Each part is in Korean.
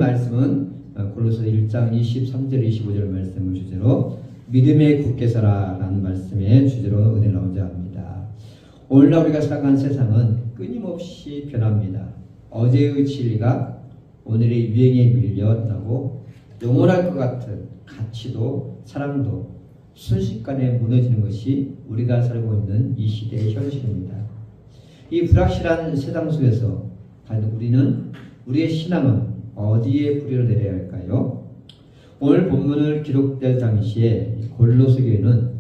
말씀은 골로새 1장 23절 25절 말씀을 주제로 믿음에 굳게 서라라는 말씀의 주제로 은혜를 나오자 합니다. 오늘날 우리가 살아가는 세상은 끊임없이 변합니다. 어제의 진리가 오늘의 유행에 밀려 나고 영원할 것 같은 가치도 사랑도 순식간에 무너지는 것이 우리가 살고 있는 이 시대의 현실입니다. 이 불확실한 세상 속에서 과연 우리의 신앙은 어디에 뿌리를 내려야 할까요? 오늘 본문을 기록될 당시에 골로새 교회는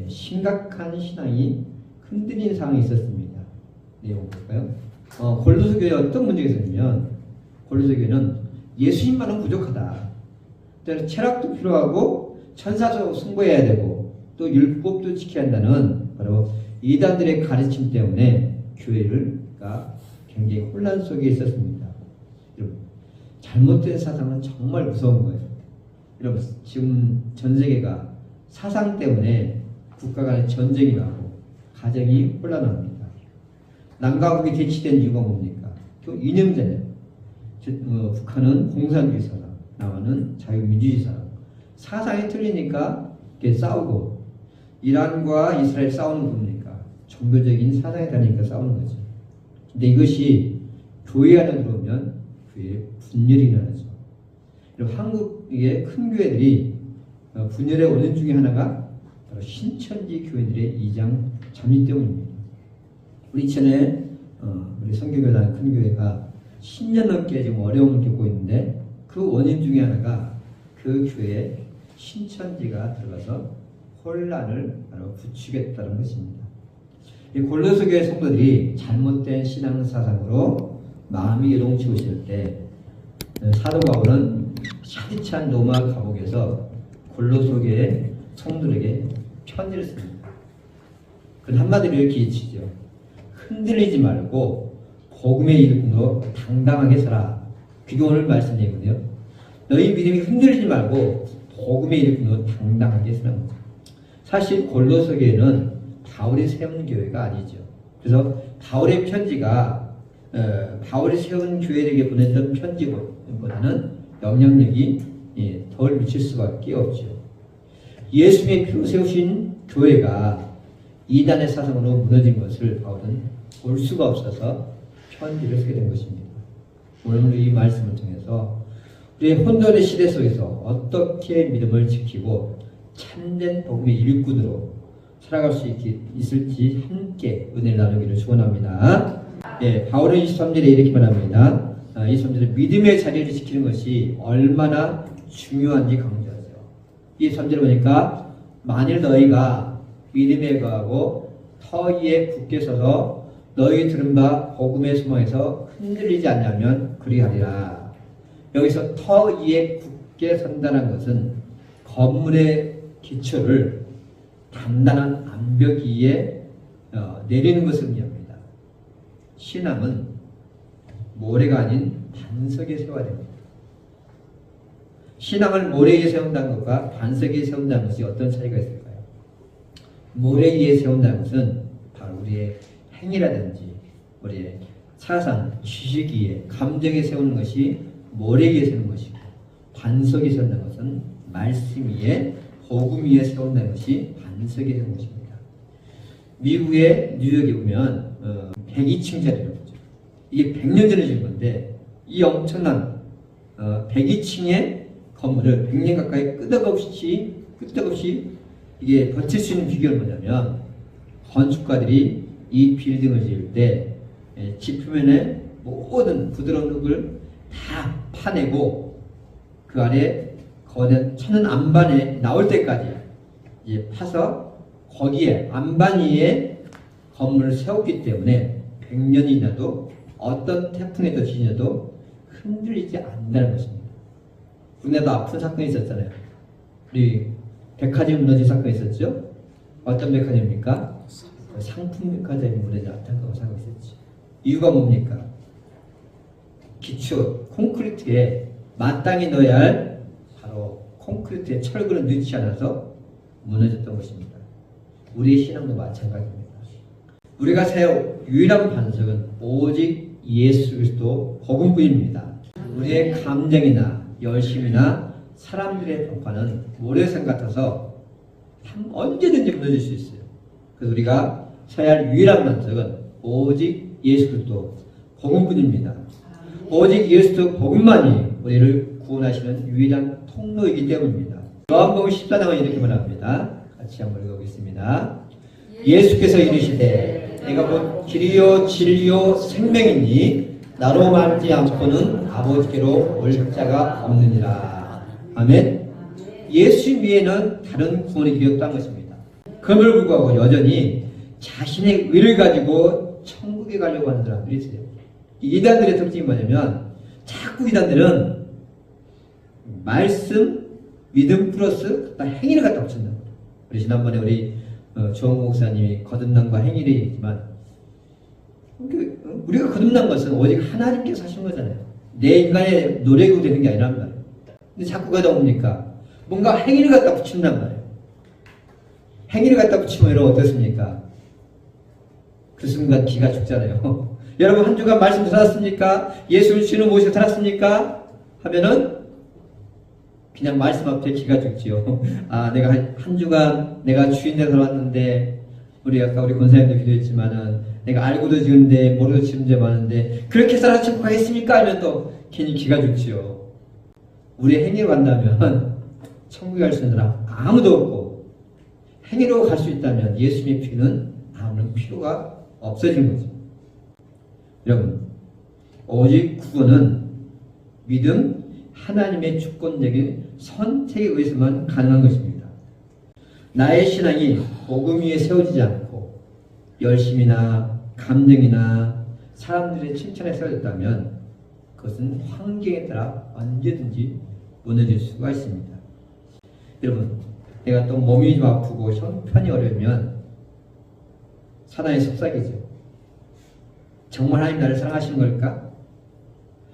심각한 신앙이 흔들린 상황이 있었습니다. 내용 볼까요? 골로새 교회에 어떤 문제가 있었냐면 골로새 교회는 예수님만은 부족하다. 그래서 철학도 필요하고 천사도 숭배해야 되고 또 율법도 지켜야 한다는 바로 이단들의 가르침 때문에 교회가 굉장히 혼란 속에 있었습니다. 여러분, 잘못된 사상은 정말 무서운 거예요. 여러분, 지금 전 세계가 사상 때문에 국가 간의 전쟁이 나고 가정이 혼란합니다. 남과 북이 대치된 이유가 뭡니까? 이념자예요. 북한은 공산주의 사상, 남한은 자유민주주의 사상. 사상이 틀리니까 이렇게 싸우고, 이란과 이스라엘 싸우는 겁니까? 종교적인 사상에 다르니까 싸우는 거죠. 근데 이것이 교회 안에 들어오면 교회에 분열이 일어나죠. 한국의 큰 교회들이 분열의 원인 중에 하나가 바로 신천지 교회들의 이장 잠입 때문입니다. 우리 이천에 우리 성교교단 큰 교회가 10년 넘게 지금 어려움을 겪고 있는데 그 원인 중에 하나가 그 교회에 신천지가 들어가서 혼란을 바로 부추겼다는 것입니다. 이 골로새 교회 성도들이 잘못된 신앙 사상으로 마음이 요동치고 있을 때 사도 바울은 샤디찬 로마 감옥에서 골로새 교회 성도들에게 편지를 씁니다. 그 한마디로 이렇게 외치죠. 흔들리지 말고 복음의 일꾼으로 당당하게 서라. 그게 오늘 말씀이거든요. 너희 믿음이 흔들리지 말고 복음의 일꾼으로 당당하게 서는 거죠. 사실 골로새 교회는 바울이 세운 교회가 아니죠. 그래서 바울의 편지가 바울이 세운 교회에게 보냈던 편지보다는 영향력이 덜 미칠 수밖에 없죠. 예수님의 피로 세우신 교회가 이단의 사상으로 무너진 것을 바울은 볼 수가 없어서 편지를 쓰게 된 것입니다. 오늘 이 말씀을 통해서 우리의 혼돈의 시대 속에서 어떻게 믿음을 지키고 참된 복음의 일꾼으로 살아갈 수 있을지 함께 은혜를 나누기를 축원합니다. 바울은 23절에 이렇게 말합니다. 23절에 믿음의 자리를 지키는 것이 얼마나 중요한지 강조하죠. 23절에 보니까 만일 너희가 믿음에 거하고 터 위에 굳게 서서 너희 들은 바 복음의 소망에서 흔들리지 않냐면 그리하리라. 여기서 터 위에 굳게 선다는 것은 건물의 기초를 단단한 암벽 위에 내리는 것을 의미합니다. 신앙은 모래가 아닌 반석에 세워야 됩니다. 신앙을 모래 위에 세운다는 것과 반석 위에 세운다는 것이 어떤 차이가 있을까요? 모래 위에 세운다는 것은 바로 우리의 행위라든지 우리의 사상, 지식 위에, 감정에 세우는 것이 모래 위에 세우는 것이고 반석에 세운다는 것은 말씀 위에, 복음 위에 세운다는 것이 반석에 세운 것입니다. 미국의 뉴욕에 보면 102층짜리라고 하죠. 이게 100년 전에 지은 건데 이 엄청난 102층의 건물을 100년 가까이 끄떡없이 이게 버틸 수 있는 비결은 뭐냐면 건축가들이 이 빌딩을 지을 때 지표면에 모든 부드러운 흙을 다 파내고 그 아래 거대 천연 안반에 나올 때까지 이제 파서 거기에 안반 위에 건물을 세웠기 때문에 100년이 지나도 어떤 태풍에도 지나도 흔들리지 않는다는 것입니다. 국내도 아픈 사건이 있었잖아요. 우리 백화점 무너진 사건이 있었죠? 어떤 백화점입니까? 상품 백화점이 무너진 안타까운 사건이 있었죠. 이유가 뭡니까? 기초 콘크리트에 마땅히 넣어야 할 바로 콘크리트에 철근을 넣지 않아서 무너졌던 것입니다. 우리의 신앙도 마찬가지입니다. 우리가 세운 유일한 반석은 오직 예수 그리스도 복음뿐입니다. 우리의 감정이나 열심이나 사람들의 평가는 모래성 같아서 언제든지 무너질 수 있어요. 그래서 우리가 서야 할 유일한 만족은 오직 예수 그리스도 복음뿐입니다. 오직 예수 그리스도 복음만이 우리를 구원하시는 유일한 통로이기 때문입니다. 요한복음 14장은 이렇게 말합니다. 같이 한번 읽어보겠습니다. 예수께서 이르시되 내가 곧 길이요 진리요 생명이니 나로 말지 않고는 아버지께로 올 자가 없느니라. 아멘. 예수 위에는 다른 구원의 길이 없다는 것입니다. 그럼에도 불구하고 여전히 자신의 의를 가지고 천국에 가려고 하는 사람들이 있어요. 이단들의 특징이 뭐냐면 자꾸 이단들은 말씀, 믿음 플러스 행위를 갖다 붙인다. 우리 지난번에 우리 조홍 목사님이 거듭남과 행위를 얘기했지만 우리가 거듭난 것은 오직 하나님께서 하신 거잖아요. 내 인간의 노력으로 되는 게 아니란 말이에요. 근데 자꾸 가다 보니까 뭔가 행위를 갖다 붙인단 말이에요. 행위를 갖다 붙이면 여러분 어떻습니까? 그 순간 기가 죽잖아요. 여러분 한 주간 말씀 들었습니까? 예수를 주는 모습 들었습니까? 하면은 그냥 말씀 앞에 기가 죽지요. 아, 내가 한 주간 내가 주인에서 왔는데 우리 아까 우리 권사님도 기도했지만은 내가 알고도 지은데 모르고 지은 죄 많은데 그렇게 살아 천국하겠습니까? 하면 또 괜히 기가 죽지요. 우리의 행위로 간다면 천국에 갈 수 있는 사람 아무도 없고 행위로 갈 수 있다면 예수님의 피는 아무런 필요가 없어지는 거죠. 여러분 오직 구원은 믿음 하나님의 주권적인 선택에 의해서만 가능한 것입니다. 나의 신앙이 복음 위에 세워지지 않고 열심이나 감정이나 사람들의 칭찬에 세워졌다면 그것은 환경에 따라 언제든지 무너질 수가 있습니다. 여러분 내가 또 몸이 좀 아프고 형편이 어려우면 사단이 속삭이죠. 정말 하나님 나를 사랑하시는 걸까?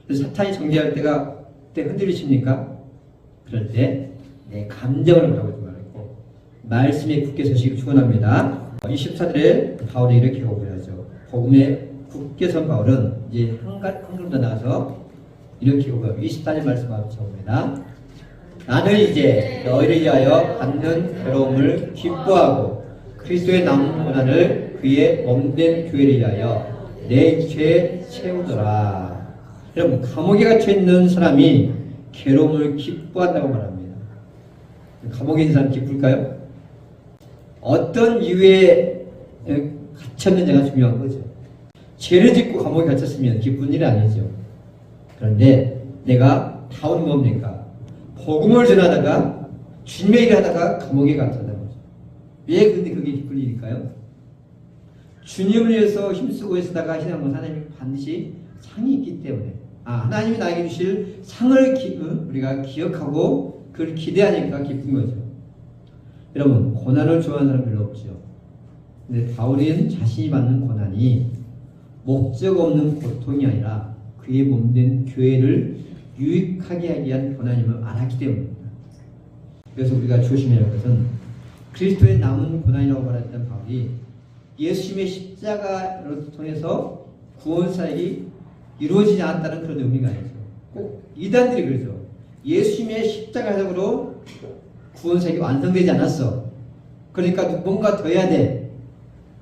그래서 사탄이 정죄할 때가 그때 흔들리십니까? 그럴 때 내 감정을 바라보지 말고 말씀에 굳게 서시길 축원합니다. 24절에 바울이 이렇게 고백하죠. 복음에 굳게 선 바울은 이제 한 걸음 더 나가서 이렇게 고백합니다. 24절 말씀 앞에 적습니다. 나는 이제 너희를 위하여 받는 괴로움을 기뻐하고 그리스도의 남은 고난을 그의 몸된 교회를 위하여 내 죄에 채우더라. 여러분 감옥에 갇혀있는 사람이 괴로움을 기뻐한다고 말합니다. 감옥에 있는 사람 기쁠까요? 어떤 이유에 갇혔느냐가 중요한 거죠. 죄를 짓고 감옥에 갇혔으면 기쁜 일이 아니죠. 그런데 내가 다운 뭡니까? 복음을 전하다가 주님의 일을 하다가 감옥에 갇혔다는 거죠. 왜 근데 그게 기쁜 일일까요? 주님을 위해서 힘쓰고 있다가 신앙을 하나님이 반드시 상이 있기 때문에 하나님이 나에게 주실 상을 우리가 기억하고 그걸 기대하니까 기쁜 거죠. 여러분 고난을 좋아하는 사람 별로 없죠. 근데 바울은 자신이 받는 고난이 목적 없는 고통이 아니라 그의 몸된 교회를 유익하게 하기 위한 고난임을 알았기 때문입니다. 그래서 우리가 조심해야 할 것은 그리스도의 남은 고난이라고 말했던 바울이 예수님의 십자가를 통해서 구원사역이 이루어지지 않았다는 그런 의미가 아니죠. 꼭 이단들이 그러죠. 예수님의 십자가적으로 구원사역이 완성되지 않았어. 그러니까 뭔가 더 해야 돼.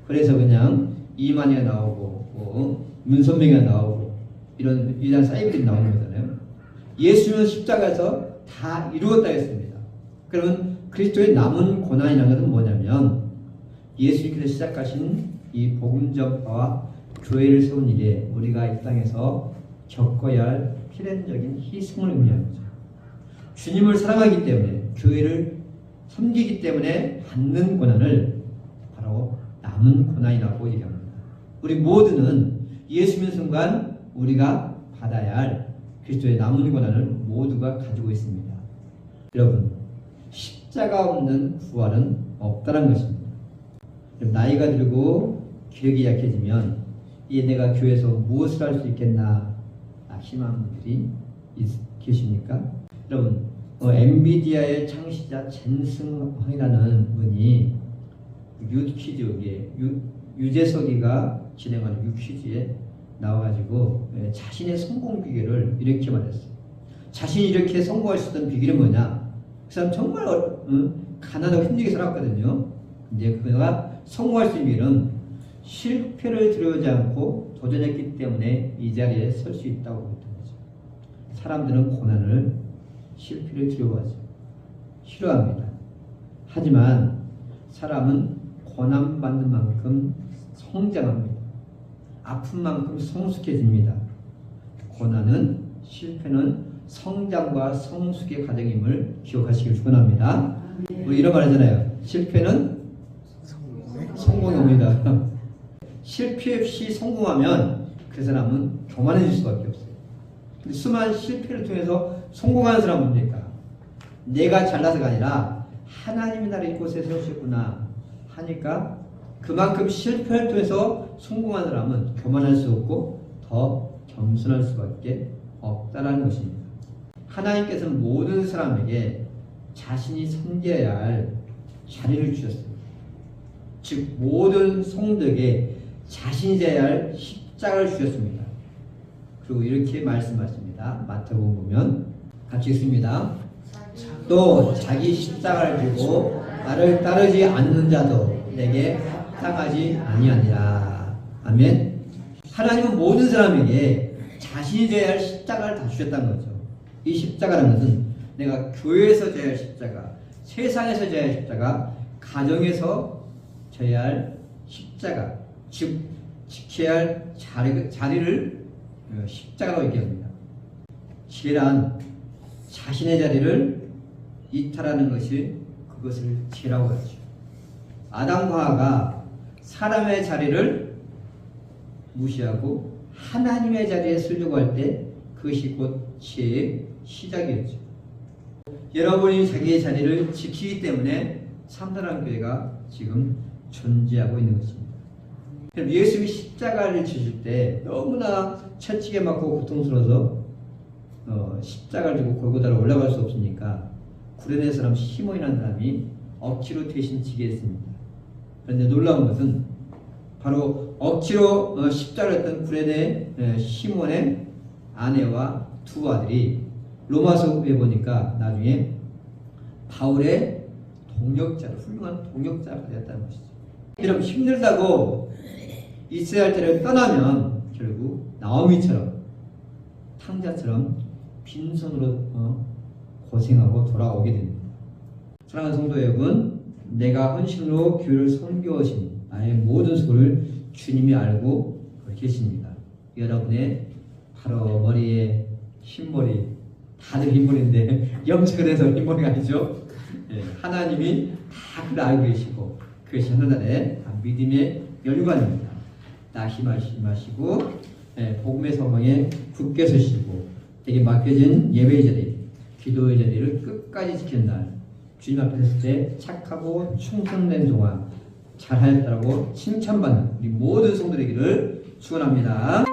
그래서 그냥 이만희가 나오고 문선명이가 나오고 이런 이단 사이비들이 나오는 거잖아요. 예수님은 십자가에서 다 이루었다 했습니다. 그러면 그리스도의 남은 고난이라는 것은 뭐냐면 예수님께서 시작하신 이 복음 전파와 교회를 세운 일에 우리가 이 땅에서 겪어야 할 필연적인 희생을 의미하는 거죠. 주님을 사랑하기 때문에 교회를 섬기기 때문에 받는 고난을 바로 남은 고난이라고 얘기합니다. 우리 모두는 예수 믿는 순간 우리가 받아야 할 그리스도의 남은 고난을 모두가 가지고 있습니다. 여러분 십자가 없는 부활은 없다는 것입니다. 나이가 들고 기력이 약해지면 이제 내가 교회에서 무엇을 할 수 있겠나 희망하는 분들이 계십니까? 여러분 엔비디아의 창시자 젠슨황이라는 분이 유재석이가 진행하는 유퀴즈에 나와가지고 자신의 성공 비결을 이렇게 말했어요. 자신이 이렇게 성공할 수 있던 비결이 뭐냐? 그 사람 정말 가난하고 힘들게 살았거든요. 근데 그가 성공할 수 있는 일은 실패를 두려워하지 않고 도전했기 때문에 이 자리에 설 수 있다고 했던 거죠. 사람들은 고난을, 실패를 두려워하죠. 싫어합니다. 하지만 사람은 고난받는 만큼 성장합니다. 아픈 만큼 성숙해집니다. 고난은, 실패는 성장과 성숙의 과정임을 기억하시길 축원합니다. 우리 이런 말 하잖아요. 실패는 성공이 옵니다. 실패 없이 성공하면 그 사람은 교만해질 수밖에 없어요. 근데 수많은 실패를 통해서 성공하는 사람은 뭡니까? 내가 잘나서가 아니라 하나님이 나를 이곳에 세우셨구나 하니까 그만큼 실패를 통해서 성공한 사람은 교만할 수 없고 더 겸손할 수밖에 없다라는 것입니다. 하나님께서는 모든 사람에게 자신이 섬겨야 할 자리를 주셨습니다. 즉 모든 성도에게 자신이 져야 할 십자가를 주셨습니다. 그리고 이렇게 말씀하십니다. 마태복음 보면 같이 읽습니다. 또 자기 십자가를 지고 나를 따르지 않는 자도 내게 합당하지 아니하니라. 아멘. 하나님은 모든 사람에게 자신이 져야 할 십자가를 다 주셨다는 거죠. 이 십자가라는 것은 내가 교회에서 져야 할 십자가, 세상에서 져야 할 십자가, 가정에서 져야 할 십자가, 즉 지켜야 할 자리를 십자가라고 얘기합니다. 죄란 자신의 자리를 이탈하는 것이 그것을 죄라고 하죠. 아담과 하와가 사람의 자리를 무시하고 하나님의 자리에 서려고 할 때 그것이 곧 죄의 시작이었죠. 여러분이 자기의 자리를 지키기 때문에 참다란 교회가 지금 존재하고 있는 것입니다. 예수님이 십자가를 지실 때 너무나 채찍에 맞고 고통스러워서 십자가를 지고 골고다로 올라갈 수 없으니까 구레네 사람 시몬이라는 사람이 억지로 대신 지게 했습니다. 그런데 놀라운 것은 바로 억지로 십자가를 했던 구레네 시몬의 아내와 두 아들이 로마서에 보니까 나중에 바울의 동역자로, 훌륭한 동역자가 되었다는 것이죠. 여러분 힘들다고 이스라엘 때를 떠나면 결국 나오미처럼 탕자처럼 빈손으로 고생하고 돌아오게 됩니다. 사랑하는 성도 여러분, 내가 헌신으로 교회를 섬겨오신 나의 모든 소를 주님이 알고 계십니다. 여러분의 바로 머리에 흰머리, 다들 흰머리인데 염색을 해서 흰머리가 아니죠. 하나님이 다 그걸 알고 계시고 그것이 하나님의 믿음의 열관입니다. 다 힘하시고 복음의 소망에 굳게 서시고 내게 맡겨진 예배의 자리, 기도의 자리를 끝까지 지킨 날 주님 앞에 섰을 때 착하고 충성된 동안 잘하였다고 칭찬받는 우리 모든 성도되기를 축원합니다.